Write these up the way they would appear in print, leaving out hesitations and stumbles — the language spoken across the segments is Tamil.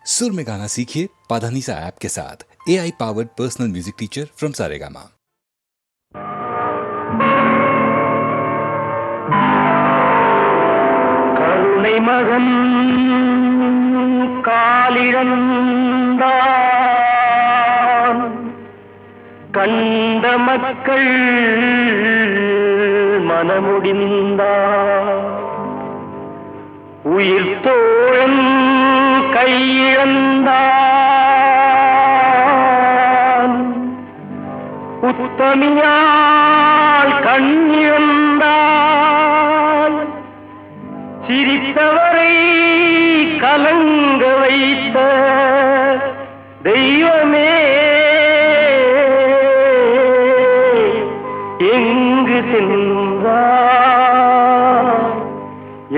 सुर में गाना सीखिए पाधानीसा ऐप के साथ। AI powered personal music teacher from Saregama. கருணை மகன் காலிழந்தான், கண்ட மக்கள் மனமுடிந்தான். உயிர் தோழன் கையிழந்தான், உத்தமியால் கண்ணிழந்தான். சிரித்தவரை கலங்க வைத்த தெய்வமே எங்கு சென்றார்,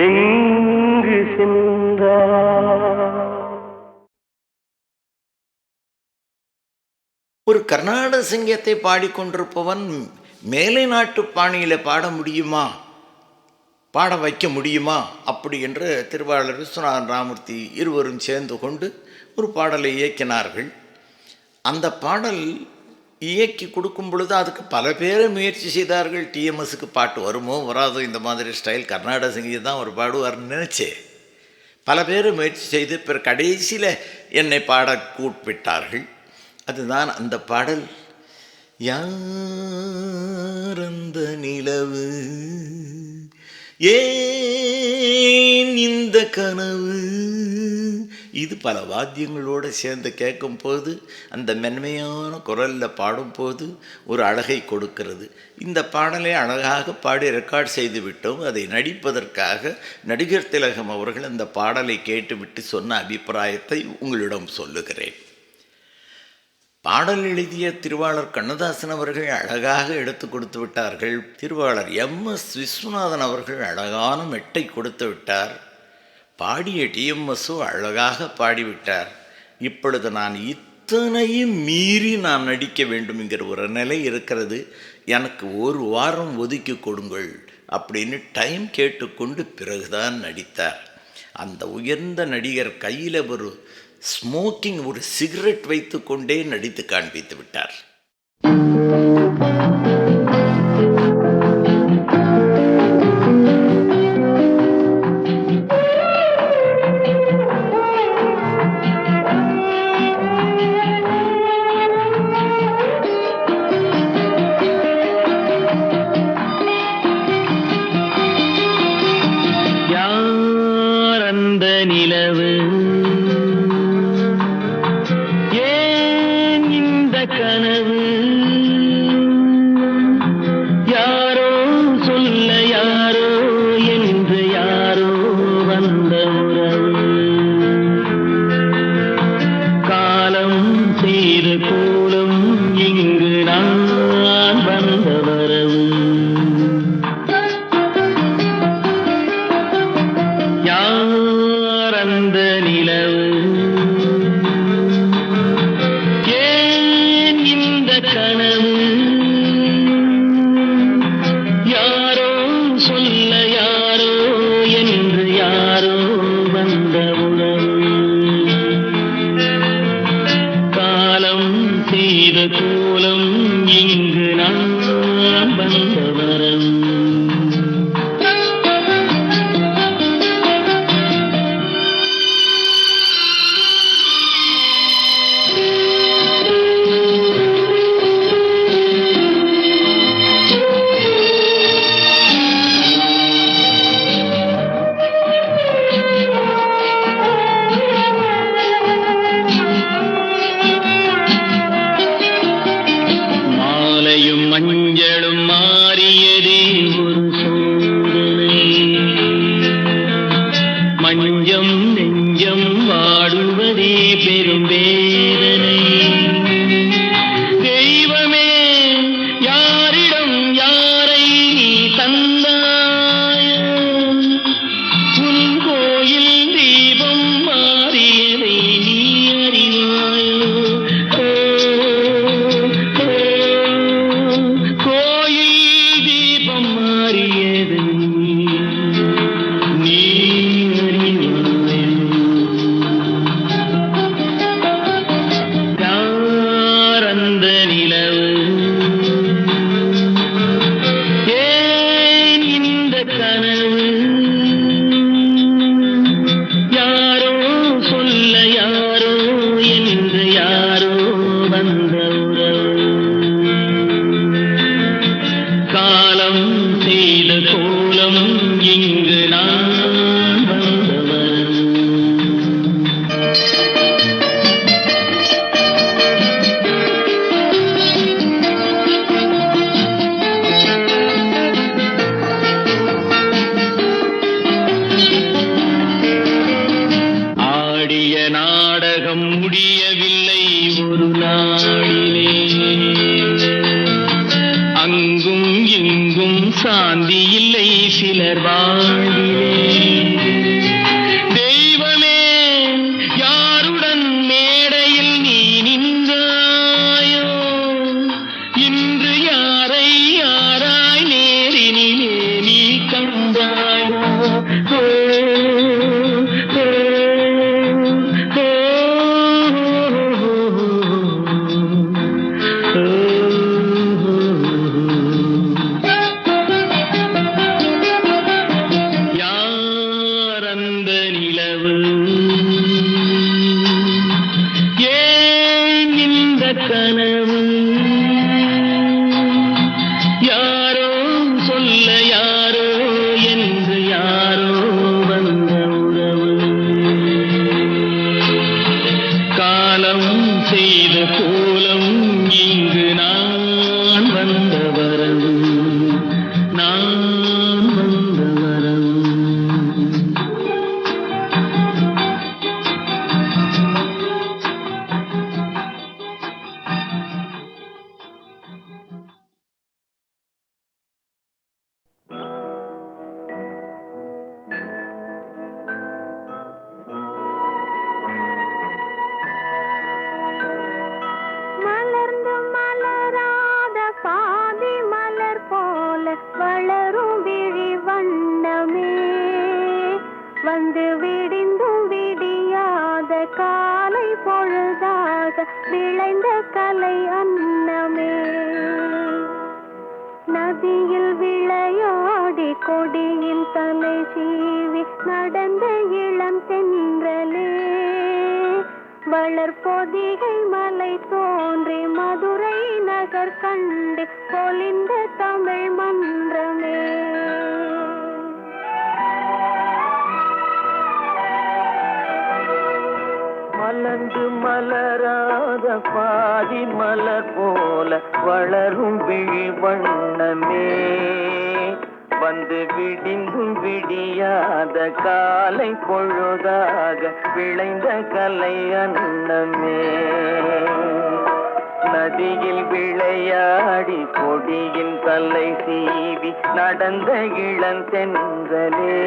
எங்கு சென்றார்? ஒரு கர்நாடக சங்கீதத்தை பாடிக்கொண்டிருப்பவன் மேலை நாட்டு பாணியில பாட முடியுமா, பாட வைக்க முடியுமா அப்படி என்று திருவாளர் விஸ்வநாதன் ராமூர்த்தி இருவரும் சேர்ந்து கொண்டு ஒரு பாடலை இயக்கினார்கள். அந்த பாடல் இயக்கி கொடுக்கும் பொழுது அதுக்கு பல பேரை முயற்சி செய்தார்கள். டிஎம்எஸ்க்கு பாட்டு வருமோ வராதோ, இந்த மாதிரி ஸ்டைல் கர்நாடக சங்கீதம் தான் ஒரு பாடுவார்னு நினச்சேன். பல பேர் முயற்சி செய்து பிற கடைசியில் என்னை பாட கூப்பிட்டார்கள். அதுதான் அந்த பாடல். யாரந்த நிலவு, ஏன் இந்த கனவு, இது பல வாத்தியங்களோடு சேர்ந்து கேட்கும்போது அந்த மென்மையான குரலில் பாடும்போது ஒரு அழகை கொடுக்கிறது. இந்த பாடலை அழகாக பாடி ரெக்கார்ட் செய்து விட்டோம். அதை நடிப்பதற்காக நடிகர் திலகம் அவர்கள் அந்த பாடலை கேட்டுவிட்டு சொன்ன அபிப்பிராயத்தை உங்களிடம் சொல்லுகிறேன். பாடல் எழுதிய திருவாளர் கண்ணதாசன் அவர்கள் அழகாக எடுத்து கொடுத்து விட்டார்கள். திருவாளர் MS விஸ்வநாதன் அவர்கள் அழகான மெட்டை கொடுத்து விட்டார். பாடிய டிஎம்எஸும் அழகாக பாடிவிட்டார். இப்பொழுது நான் இத்தனையும் மீறி நான் நடிக்க வேண்டும் என்கிற ஒரு நிலை இருக்கிறது. எனக்கு ஒரு வாரம் ஒதுக்கி கொடுங்கள் அப்படின்னு டைம் கேட்டுக்கொண்டு பிறகுதான் நடித்தார். அந்த உயர்ந்த நடிகர் கையில் ஒரு ஸ்மோக்கிங், ஒரு சிகரெட் வைத்து கொண்டே நடித்து காண்பித்து விட்டார். யார் அந்த நிலவு, கனவு, யாரோ சொல்ல யாரோ என்று யாரோ வந்த உறவு, காலம் செய்த கோலம் இங்கு நான் வந்த வரவு. யார் அந்த நிலவு, கனவு, யாரோ சொல்ல யாரோ என்று யாரோ வந்த உறவு, காலம் செய்த கோலம் இங்கு நான் வந்த வரவு. மஞ்சளும் மாறியதே ஒரு சோதனை, மஞ்சம் நெஞ்சம் வாடுவதே பெரும் வேதனை. தெய்வமே யாரிடம் யாரை நீ தந்தாயோ, உன் கோயில் தீபம் மாறியதை நீ அறிவாயோ. நாடகம் முடியவில்லை ஒரு நாளிலே. அங்கும் இங்கும் சாந்தி இல்லை சிலர் வாழ்விலே. தெய்வமே யாருடன் மேடையில் நீ நின்றாயோ, இன்று யாரை யாராய் நேரினிலே நீ கண்டாயோ. ஓ, ஓ, யாரந்த நிலவு, ஏன் இந்த கனவு, யாரோ சொல்ல யாரோ என்று யாரோ வந்த உறவு. காலம் செய்த கோலம் இங்கு நான் வந்த வரவு, நான் வந்த வரவு. மலர்ந்து மலராத பாதி மலர் போல வளரும் விழி வண்ணமே, வந்து விடிந்தும் விடியாத காலை பொழுதாக விளைந்த கலை அன்னமே. நதியில் விளையாடி கொடியில் தலை சீவி நடந்த இளம் தென்றலே, வளர்பொதிகை மலை தோன்றி மதுரை நகர் கண்டு பொலிந்த தமிழ் மன்றமே. மலர்ந்து மலராத பாதி மலர் போல வளரும் விழி வண்ணமே, வந்து விடிந்தும் விடியாத காலை பொழுதாக விளைந்த கலை அன்னமே. நதியில் விளையாடி கொடியின் தலை சீவி நடந்த இளந்தென்றலே,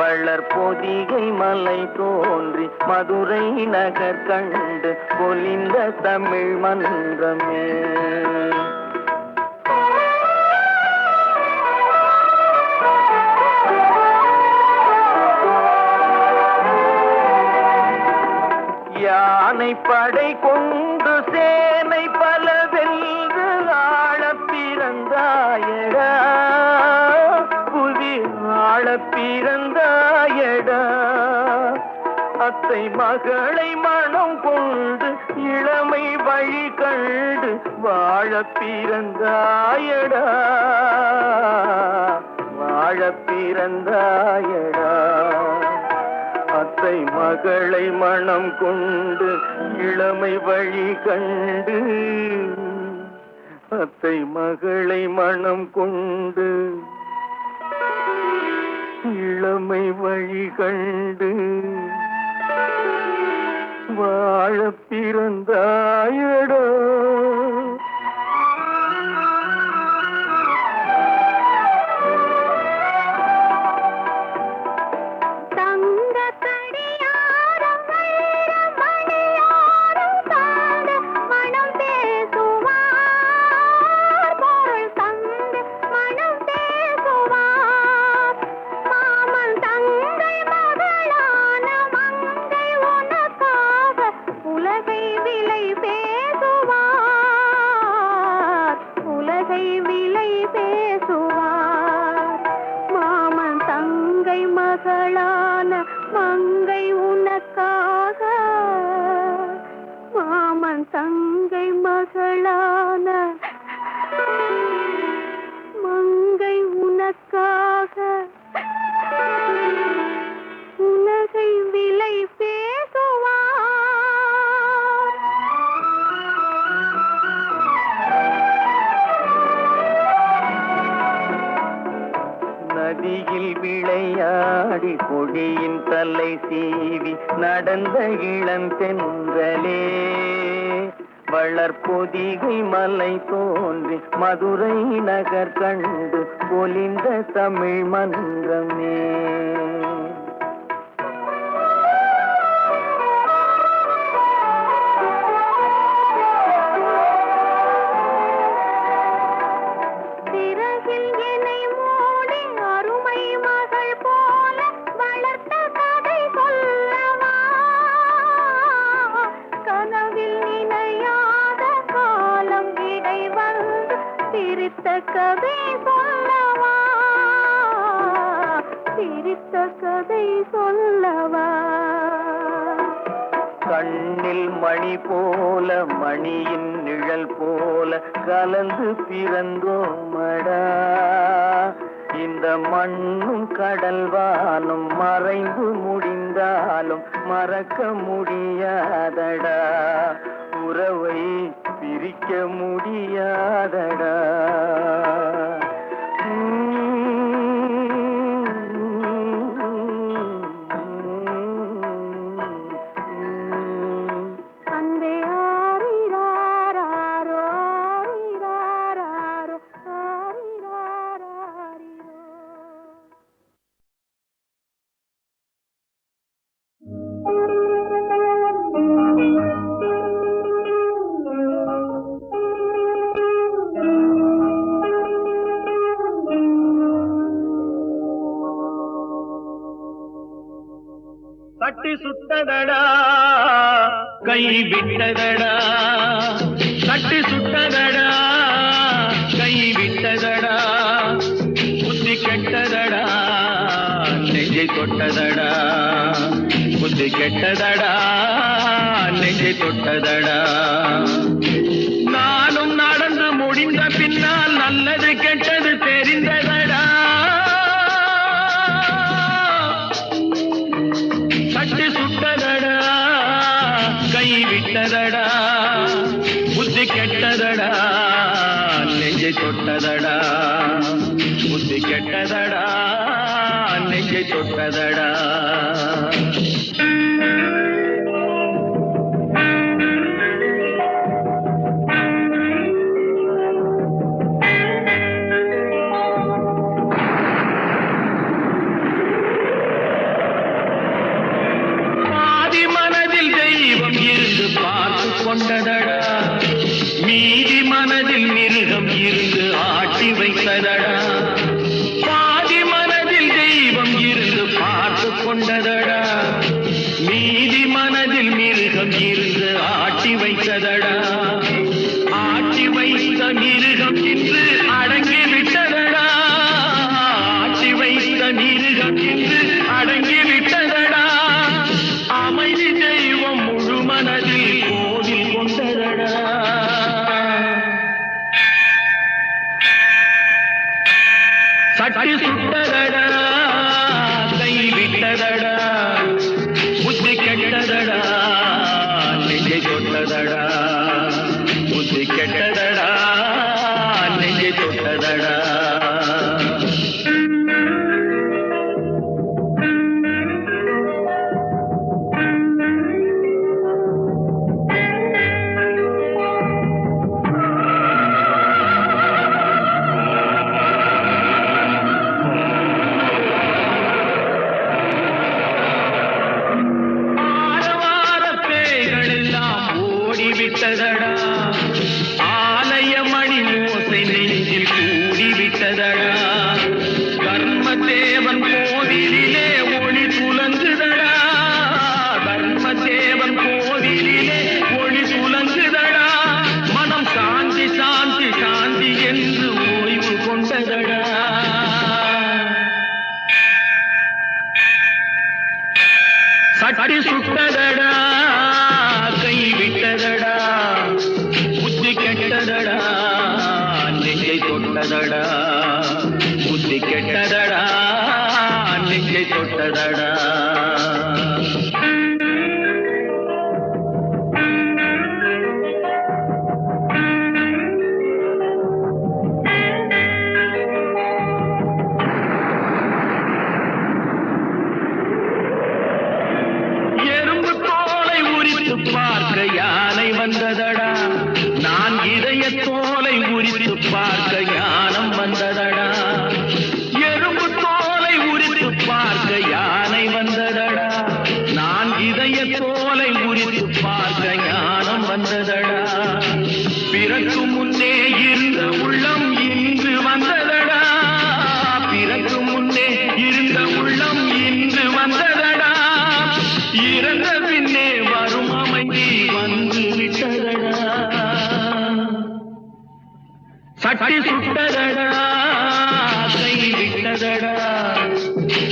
வளர்பொதிகை மலை தோன்றி மதுரை நகர் கண்டு பொலிந்த தமிழ் மன்றமே. யானை படை கொண்டு சேனை பல வென்று ஆளப் பிறந்தாயடா, புவி ஆளப் பிறந்தாயடா. அத்தை மகளை மனம் கொண்டு இளமை வழி கண்டு வாழப் பிறந்தாயடா, வாழப் பிறந்தாயடா. அத்தை மகளை மனம் கொண்டு இளமை வழி கண்டு, அத்தை மகளை மனம் கொண்டு இளமை வழி கண்டு வாழப் பிறந்தாயடா. உலகை விலை பேசுவார். வந்த இளந்தென்றலே வளர்பொதிகை மலை தோன்றி மதுரை நகர் கண்டு பொலிந்த தமிழ் மன்றமே. கதை சொல்லவா, சிரித்த கதை சொல்லவா. கண்ணில் மணி போல மணியின் நிழல் போல கலந்து பிறந்தோமடா. இந்த மண்ணும் கடல்வானும் மறைந்து முடிந்தாலும் மறக்க முடியாதடா. உறவை பிரிக்க முடியாதடா. கட்டி சுட்டதடா கை விட்டதடா, கட்டி சுட்டதடா கை விட்டதடா, புத்தி கெட்டதடா நெஞ்சை தொட்டதடா, புத்தி கெட்டதடா நெஞ்சை தொட்டதடா. நானும் நடந்து முடிந்த பின்னால் நல்லது கெட்டது தெரிந்ததடா. கட்டி சுட்டதடா கை விட்டதடா, புத்தி கெட்டதடா நெஞ்சை தொட்டதடா, புத்தி கெட்டதடா நெஞ்சை தொட்டதடா. கொண்டதடா மீதி மனதில் மிருகம் இருந்து ஆட்டி வைத்ததடா. பாதி மனதில் தெய்வம் இருந்து பார்த்து கொண்டதடா, மீதி மனதில் மிருகம் இருந்து ஆட்டி வைத்ததடா. ஆட்டி வைத்த மிருகம் இன்று அடங்கி விட்டதடா, ஆட்டி வைத்த மிருகம் இன்று அடங்கி விட்டதடா. அமைதி தெய்வம் முழு மனதில் கோவில் கொண்டதடா. சட்டி சுட்டதடா கை விட்டதடா, புத்தி கெட்டதடா நெஞ்சை தொட்டதடா, புத்தி கெட்டதடா நெஞ்சை தொட்டதடா. விட்டதடா ஆலய மணி ஓசை நெஞ்சில் கூடிவிட்டதடா. கர்மதேவன் கோவிலிலே ஒளி துலங்குதடா, கர்மதேவன் கோவிலிலே ஒளி துலங்குதடா. மனம் சாந்தி சாந்தி சாந்தி என்று ஓய்வு கொண்டதடா. சட்டி சுட்டதடா கை விட்டதடா, புத்தி கெட்டதடா நெஞ்சை தொட்டதடா, புத்தி கெட்டதடா நெஞ்சை தொட்டதடா. எறும்பு குறித்து பார்க்க ஞானம் வந்ததடா. பிறக்கும் முன்னே இருந்த உள்ளம் இன்று வந்ததடா. பிறக்கும் முன்னே இருந்த உள்ளம் இன்று வந்ததடா. இறந்த பின்னே வரும் அமைதி வந்து விட்டதடா. சட்டி சுட்டதடா, கை விட்டதடா,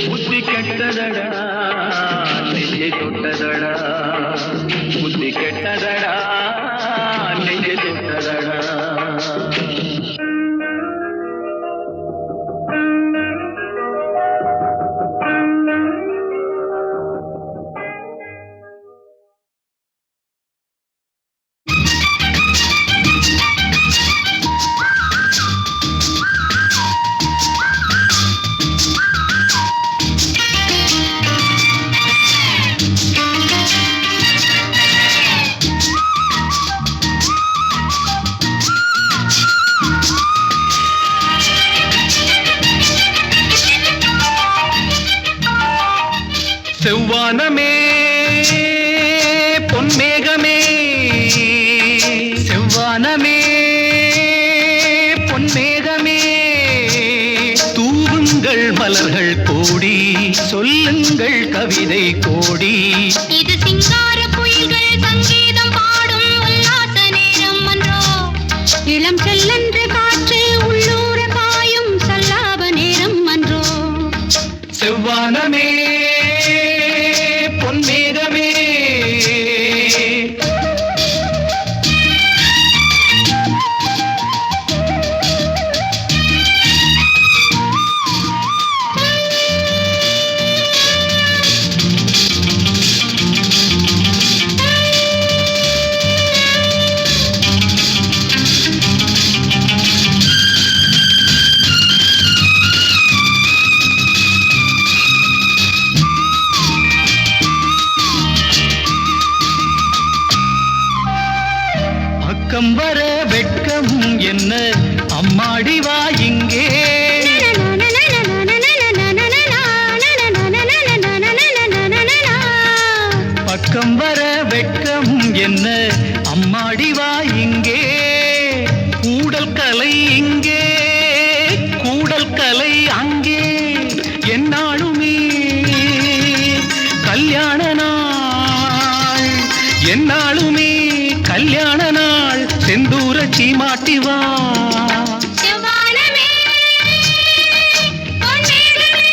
புத்தி கெட்டதடா, நெஞ்சை தொட்டதடா. புத்தி கெட்டதடா, நெஞ்சை தொட்டதடா. செவ்வானமே பொன்மேகமே, செவ்வானமே பொன்மேகமே, தூவுங்கள் மலர்கள் கோடி, சொல்லுங்கள் கவிதை கோடி. இது சிங்கார குயில்கள் சங்கீதம் பாடும் உல்லாச நேரம் அன்றோ. இளம் செல்லன்று காற்று உள்ளூர பாயும் சல்லாப நேரம் அன்றோ. செவ்வானமே பொன்மேகமே. பக்கம் வர வெட்கம் என்ன, அம்மாடி வா இங்கே. பக்கம் வர வெட்கம் என்ன, அம்மாடி வா இங்கே. கூடல் கலை இங்கே, கூடல் கலை அங்கே. என்னாலுமே கல்யாண நாள், என்னாலுமே கல்யாண நாள். செந்தூர சீமாட்டி வா. செவ்வானமே பொன்மேகமே.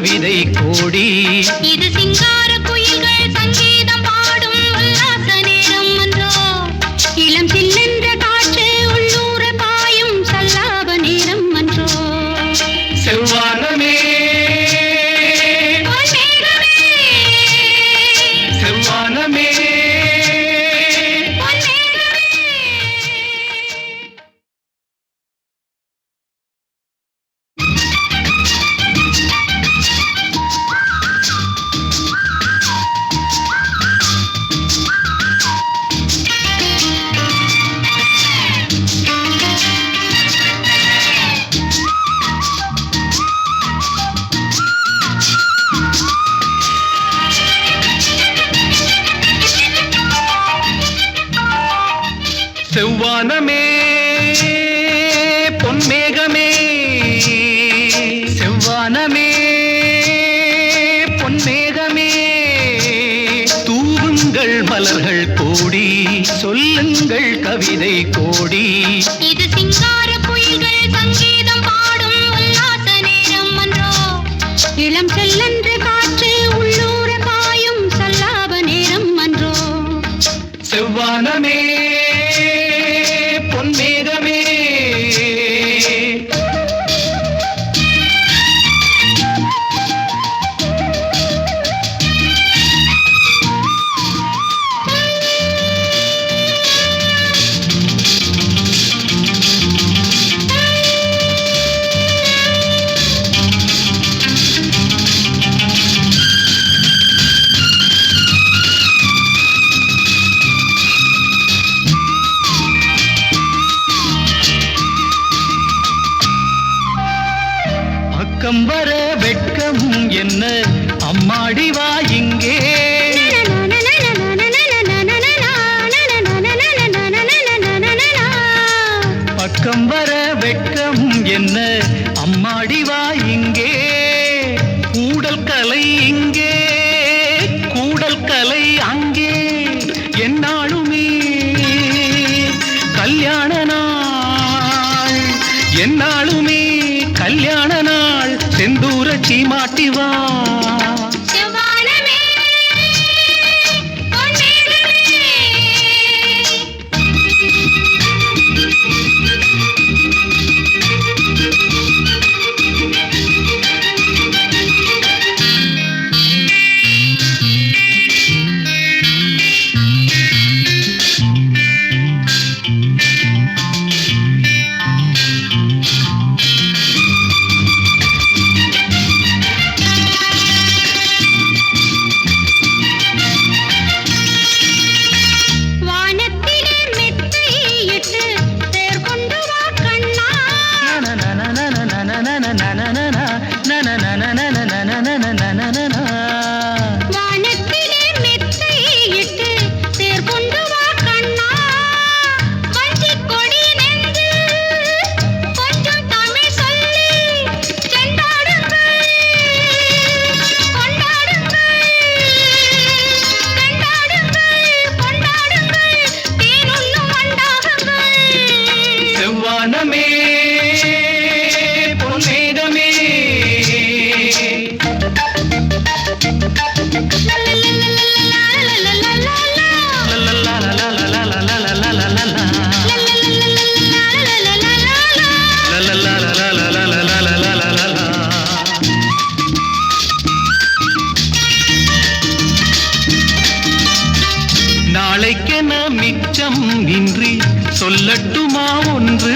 கவிதை கோடி. இது சிங்கார குயில்கள் சங்கீதம் பாடும் உல்லாச நேரம் அன்றோ. இளம் சில்லென்ற காற்று உள்ளூர பாயும் சல்லாப நேரம் அன்றோ. செவ்வானமே செவ்வானமே செவ்வானமே பொன்மேகமே செவ்வானமே பொன்மேகமே தூவுங்கள் மலர்கள் கோடி சொல்லுங்கள் கவிதை கோடி. இது சிங்கார குயில்கள் சங்கீதம் பாடும் உல்லாச நேரம் அன்றோ. இளம் செல்லென்ற காற்று உள்ளூர பாயும் சல்லாப நேரம் அன்றோ. செவ்வானமே பொன்மேகமே பக்கம் வர வெட்கம் என்ன அம்மாடி வா இங்கே. பக்கம் வர வெட்கம் என்ன அம்மாடி வா இங்கே. கூடல் கலை இங்கே கூடல் கலை அங்கே. என்னாலுமே கல்யாண நாள் என்னாலுமே கல்யாண நாள் செந்தூர சீமாட்டி வா. செவ்வானமே பொன்மேகமே வானத்திலே மெத்தையிட்டு தேர் கொண்டு வா கண்ணா. வானத்திலே மெத்தையிட்டு தேர் கொண்டு வா கண்ணா. வஞ்சிக் கொடி நெஞ்சில் கொஞ்சம் தமிழ் சொல்லி செண்டாடுங்கள் கொண்டாடுங்கள் கொண்டாடுங்கள் தேனுண்ணும் வண்டாகுங்கள். செவ்வானமே பொன்மேகமே நாளைக்கென மிச்சம் இன்றி சொல்லட்டுமா ஒன்று.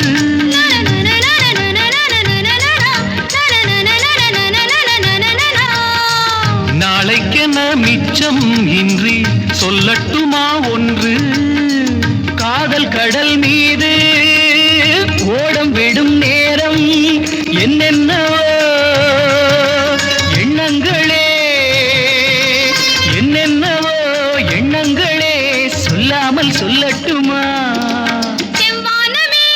நாளைக்கென மிச்சம் இன்றி சொல்லட்டுமா ஒன்று. காதல் கடல் மீது ஓடம் விடும் நேரம் என்னென்னவோ எண்ணங்களே என்னென்னவோ எண்ணங்களே சொல்லாமல் சொல்லட்டுமா. செவ்வானமே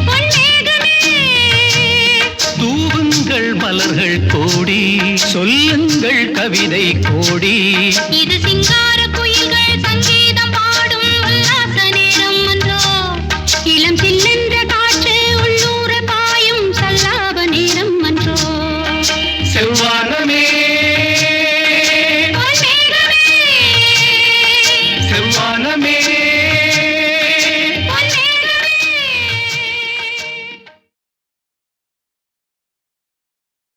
பொன்மேகமே தூவுங்கள் மலர்கள் கோடி சொல்லுங்கள் கவிதை கோடி.